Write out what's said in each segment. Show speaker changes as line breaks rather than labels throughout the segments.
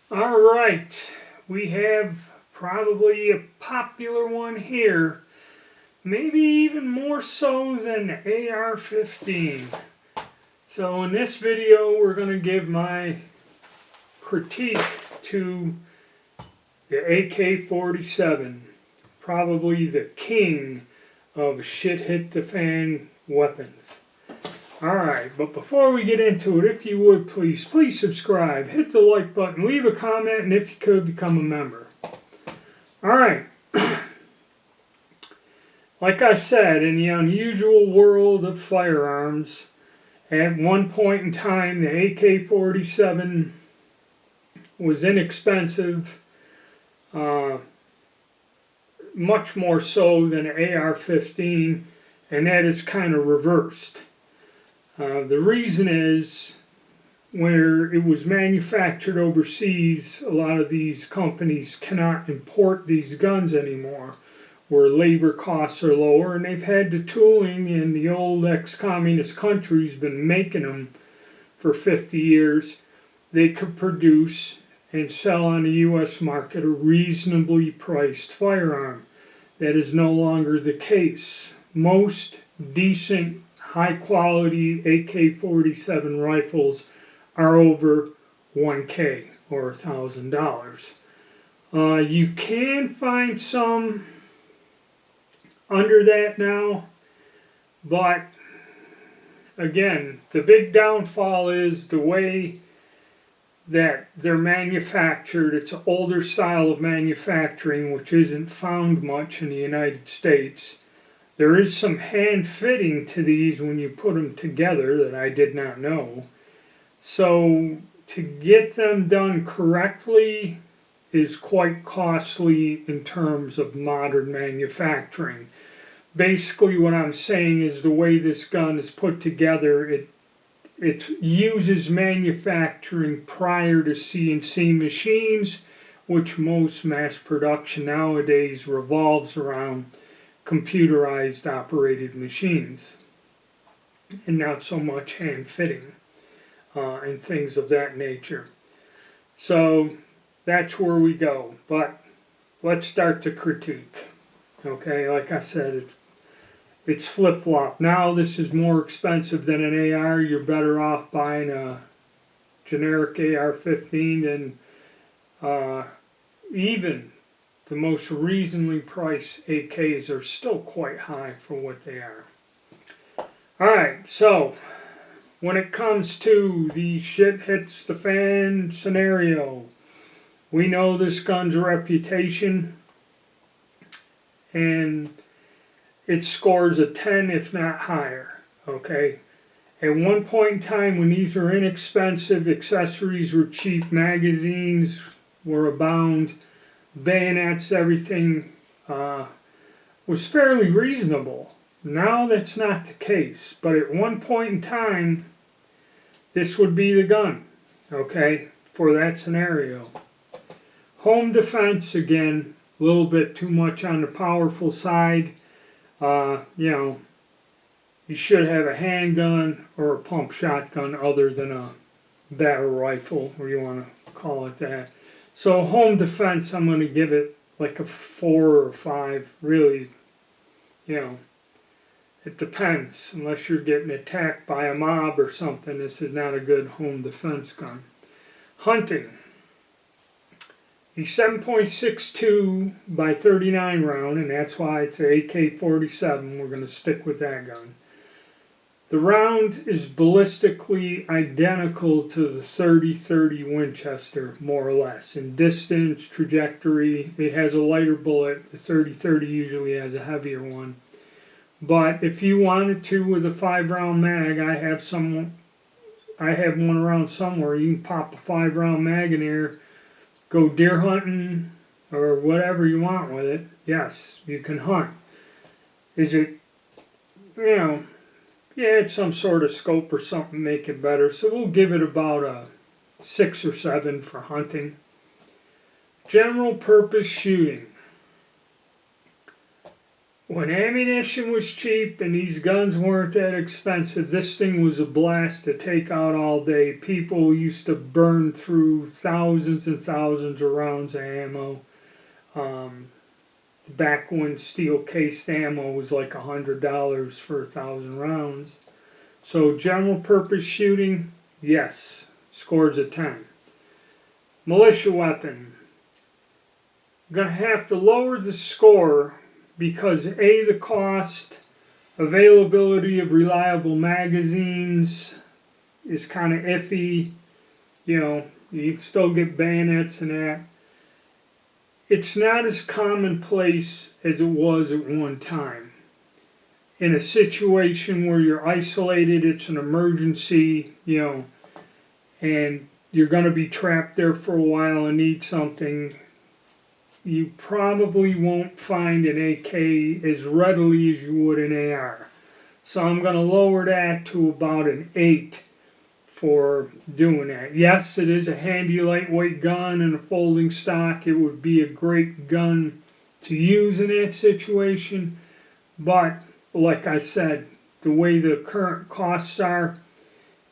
Alright, we have probably a popular one here, maybe even more so than AR-15. So in this video we're going to give my critique to the AK-47, probably the king of shit-hit-the-fan weapons. Alright, but before we get into it, if you would please subscribe, hit the like button, leave a comment, and if you could, become a member. Alright, like I said, in the unusual world of firearms, at one point in time the AK-47 was inexpensive, much more so than AR-15, and that is kind of reversed. The reason is, where it was manufactured overseas, a lot of these companies cannot import these guns anymore, where labor costs are lower, and they've had the tooling in the old ex-communist countries, been making them for 50 years. They could produce and sell on the U.S. market a reasonably priced firearm. That is no longer the case. Most decent, high-quality AK-47 rifles are over $1,000 or $1,000. You can find some under that now, but again, the big downfall is the way that they're manufactured. It's an older style of manufacturing, which isn't found much in the United States. There is some hand fitting to these when you put them together that I did not know. So to get them done correctly is quite costly in terms of modern manufacturing. Basically what I'm saying is the way this gun is put together, it uses manufacturing prior to CNC machines, which most mass production nowadays revolves around computerized operated machines, and not so much hand fitting and things of that nature. So that's where we go. But let's start the critique. Okay, like I said, it's flip-flop. Now this is more expensive than an AR. You're better off buying a generic AR-15 than even the most reasonably priced AKs are still quite high for what they are. Alright, so when it comes to the shit hits the fan scenario, we know this gun's reputation, and it scores a 10 if not higher. Okay, at one point in time when these were inexpensive, accessories were cheap, magazines were abound, bayonets, everything was fairly reasonable. Now that's not the case, but at one point in time this would be the gun, okay, for that scenario. Home defense, again, a little bit too much on the powerful side. You should have a handgun or a pump shotgun other than a battle rifle, or you want to call it that. So home defense, I'm going to give it like a 4 or 5. Really, it depends. Unless you're getting attacked by a mob or something, this is not a good home defense gun. Hunting. The 7.62 by 39 round, and that's why it's an AK-47. We're going to stick with that gun. The round is ballistically identical to the 30-30 Winchester, more or less. In distance, trajectory, it has a lighter bullet. The 30-30 usually has a heavier one. But if you wanted to with a 5-round mag, I have one around somewhere. You can pop a 5-round mag in there, go deer hunting, or whatever you want with it. Yes, you can hunt. Is it, yeah, it's some sort of scope or something to make it better. So we'll give it about a 6 or 7 for hunting. General purpose shooting. when ammunition was cheap and these guns weren't that expensive, this thing was a blast to take out all day. People used to burn through thousands and thousands of rounds of ammo. Back when steel cased ammo was like $100 for 1,000 rounds. So general purpose shooting, yes, scores a 10. Militia weapon, gonna have to lower the score because A, the cost, availability of reliable magazines is kind of iffy. You know, you can still get bayonets and that. It's not as commonplace as it was at one time. In a situation where you're isolated, it's an emergency, you know, and you're going to be trapped there for a while and need something, you probably won't find an AK as readily as you would an AR. So I'm going to lower that to about an 8 for doing that. Yes, it is a handy lightweight gun and a folding stock. It would be a great gun to use in that situation, but like I said, the way the current costs are,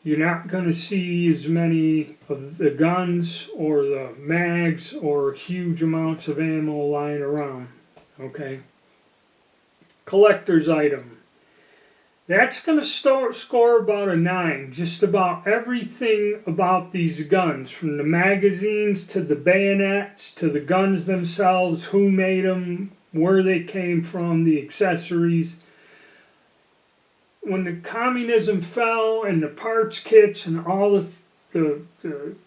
you're not going to see as many of the guns or the mags or huge amounts of ammo lying around. Okay. Collector's item. That's going to score about a 9. Just about everything about these guns, from the magazines to the bayonets to the guns themselves, who made them, where they came from, the accessories. When the communism fell and the parts kits and all the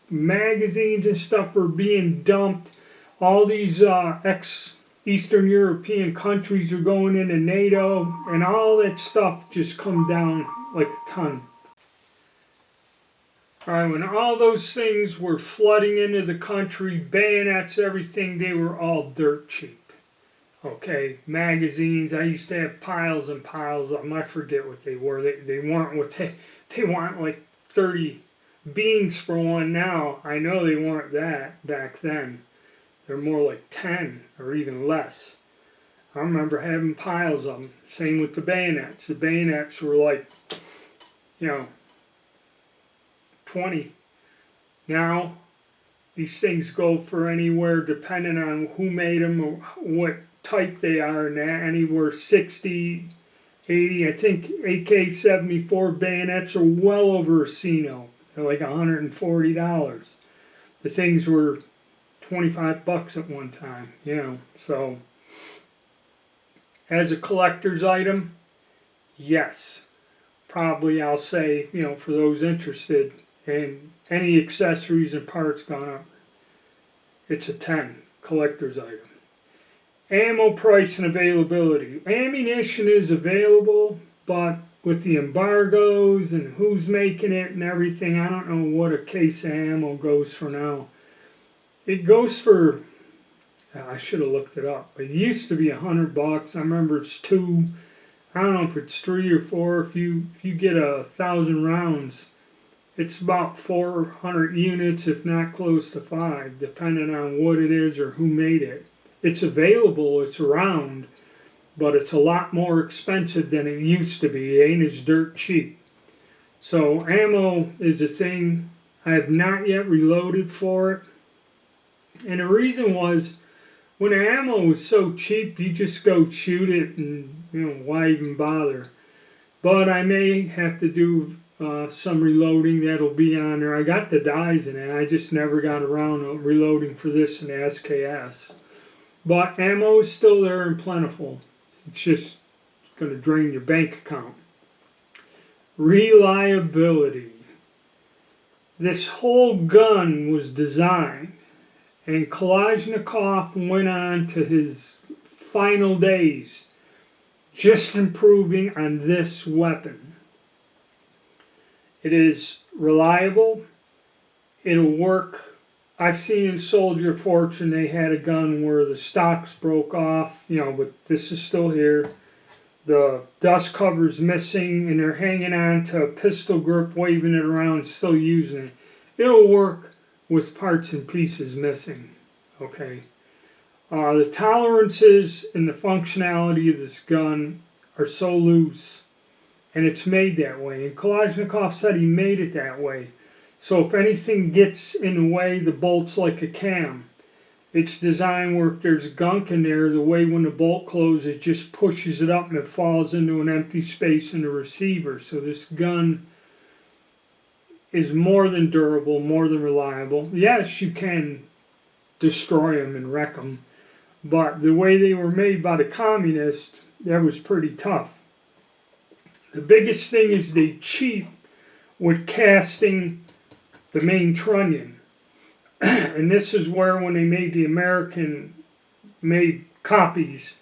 magazines and stuff were being dumped, all these ex-Eastern European countries are going into NATO, and all that stuff just come down like a ton. Alright, when all those things were flooding into the country, bayonets, everything, they were all dirt cheap. Okay, magazines, I used to have piles and piles of them. I forget what they were. They weren't what they weren't like 30 beans for one now. I know they weren't that back then. They're more like 10 or even less. I remember having piles of them. Same with the bayonets. The bayonets were like, you know, 20. Now, these things go for anywhere, depending on who made them or what type they are, and that, anywhere 60, 80. I think AK-74 bayonets are well over a Sino. They're like $140. The things were $25 at one time, you know. So, as a collector's item, yes. Probably I'll say, you know, for those interested, and any accessories and parts gone up, it's a 10, collector's item. Ammo price and availability. Ammunition is available, but with the embargoes and who's making it and everything, I don't know what a case of ammo goes for now. It goes for, I should have looked it up. It used to be $100. I remember it's 2. I don't know if it's 3 or 4. If you get 1,000 rounds, it's about 400 units, if not close to 5, depending on what it is or who made it. It's available, it's around, but it's a lot more expensive than it used to be. It ain't as dirt cheap. So ammo is a thing. I have not yet reloaded for it. And the reason was, when the ammo was so cheap, you just go shoot it and, you know, why even bother? But I may have to do some reloading. That'll be on there. I got the dies in it. I just never got around to reloading for this in the SKS. But ammo is still there and plentiful. It's just going to drain your bank account. Reliability. This whole gun was designed, and Kalashnikov went on to his final days just improving on this weapon. It is reliable. It'll work. I've seen in Soldier of Fortune they had a gun where the stocks broke off, you know, but this is still here. The dust cover's missing, and they're hanging on to a pistol grip, waving it around, still using it. It'll work with parts and pieces missing, okay? The tolerances and the functionality of this gun are so loose, and it's made that way. And Kalashnikov said he made it that way. So if anything gets in the way, the bolt's like a cam. It's designed where if there's gunk in there, the way when the bolt closes, it just pushes it up and it falls into an empty space in the receiver. So this gun is more than durable, more than reliable. Yes, you can destroy them and wreck them, but the way they were made by the communists, that was pretty tough. The biggest thing is they cheat with casting the main trunnion. And this is where when they made the American-made copies,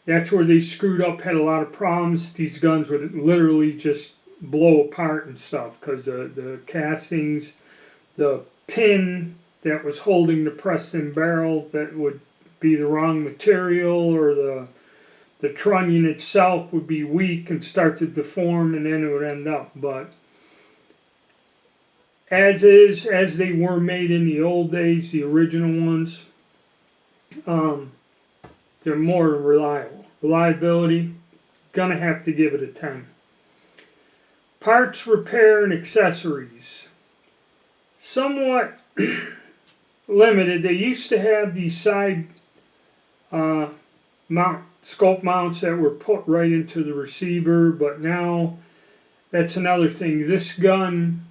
that's where they screwed up, had a lot of problems. These guns would literally just blow apart and stuff because the castings, the pin that was holding the pressed-in barrel, that would be the wrong material, or the trunnion itself would be weak and start to deform, and then it would end up. But as they were made in the old days, the original ones, they're more reliable. Reliability, gonna have to give it a 10. Parts, repair, and accessories. Somewhat limited. They used to have these side scope mounts that were put right into the receiver, but now that's another thing. This gun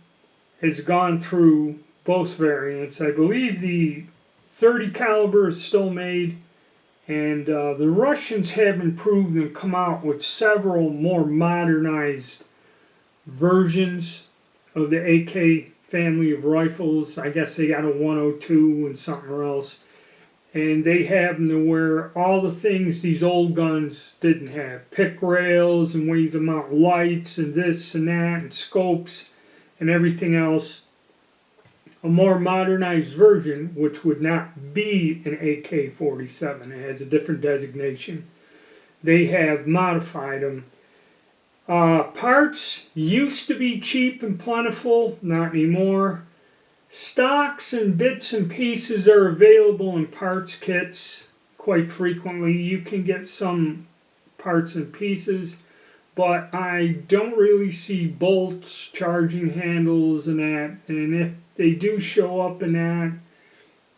has gone through both variants. I believe the 30 caliber is still made, and the Russians have improved and come out with several more modernized versions of the AK family of rifles. I guess they got a 102 and something else. And they have them to where all the things these old guns didn't have. Pick rails and ways to mount lights and this and that and scopes and everything else. A more modernized version, which would not be an AK-47. It has a different designation. They have modified them. Parts used to be cheap and plentiful, not anymore. Stocks and bits and pieces are available in parts kits quite frequently. You can get some parts and pieces, but I don't really see bolts, charging handles, and that. And if they do show up in that,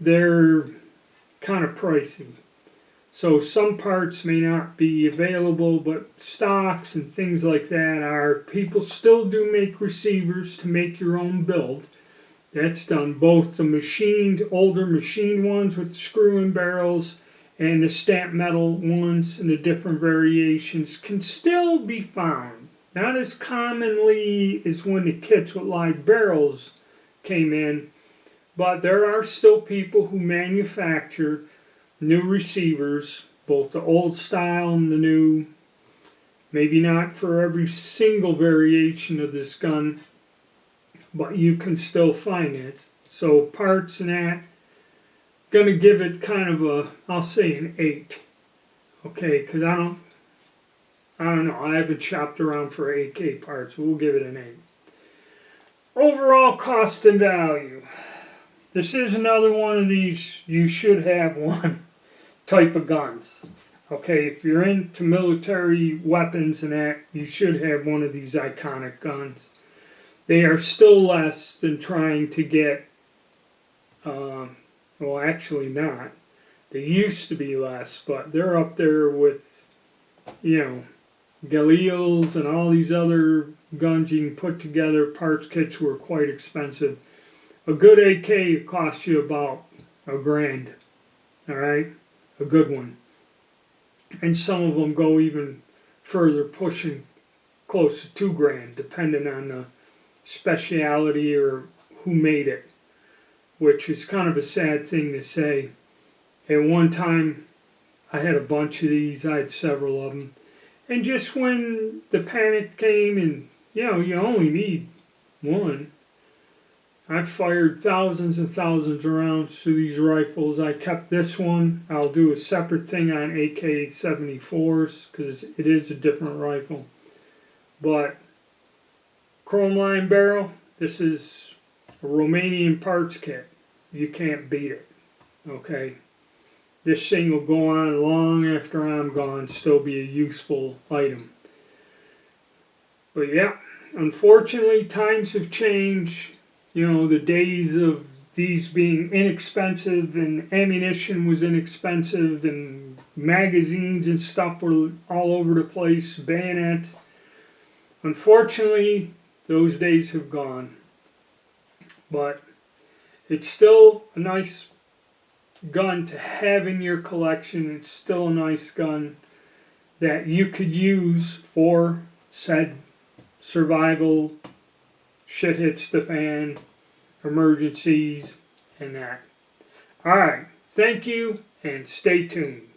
they're kind of pricey. So some parts may not be available, but stocks and things like that are. People still do make receivers to make your own build. That's done. Both the older machined ones with the screw-in barrels and the stamped metal ones and the different variations can still be found. Not as commonly as when the kits with live barrels came in, but there are still people who manufacture new receivers, both the old style and the new. Maybe not for every single variation of this gun, but you can still find it. So parts and that, gonna give it kind of a, I'll say an 8. Okay, because I don't know, I haven't shopped around for AK parts. We'll give it an 8. Overall cost and value. This is another one of these you should have one type of guns. Okay, if you're into military weapons and that, you should have one of these iconic guns. They are still less than trying to get, well actually not. They used to be less, but they're up there with, Galils and all these other guns you can put together. Parts kits were quite expensive. A good AK costs you about $1,000, alright? A good one. And some of them go even further, pushing close to $2,000, depending on the speciality or who made it, which is kind of a sad thing to say. At one time, I had a bunch of these. I had several of them. And just when the panic came and, you only need one, I fired thousands and thousands of rounds through these rifles. I kept this one. I'll do a separate thing on AK-74s because it is a different rifle. But chrome line barrel, this is a Romanian parts kit. You can't beat it. Okay? this thing will go on long after I'm gone, still be a useful item. But yeah, unfortunately times have changed. You know, the days of these being inexpensive and ammunition was inexpensive and magazines and stuff were all over the place, bayonets. Unfortunately, those days have gone. But it's still a nice gun to have in your collection. It's still a nice gun that you could use for said survival, shit hits the fan, emergencies, and that. Alright, thank you and stay tuned.